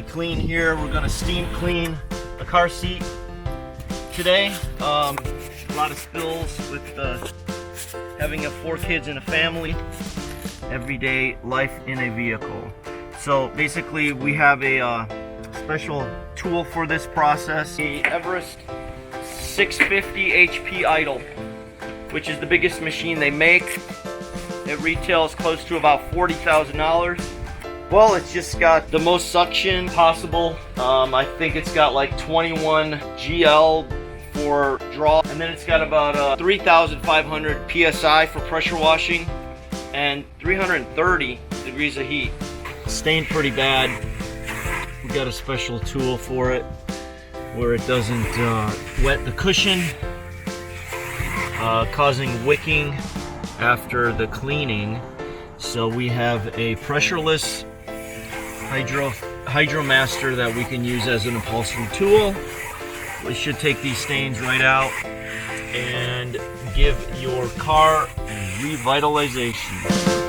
clean here. We're gonna steam clean a car seat today. A lot of spills with having 4 kids in a family. Everyday life in a vehicle. So basically we have a special tool for this process. The Everest 650 HP idle, which is the biggest machine they make. It retails close to about $40,000. Well, it's just got the most suction possible. I think it's got like 21 GL for draw, and then it's got about 3,500 PSI for pressure washing and 330 degrees of heat. Stained pretty bad. We got a special tool for it where it doesn't wet the cushion, causing wicking after the cleaning. So we have a pressureless Hydromaster that we can use as an upholstery tool. We should take these stains right out and give your car revitalization.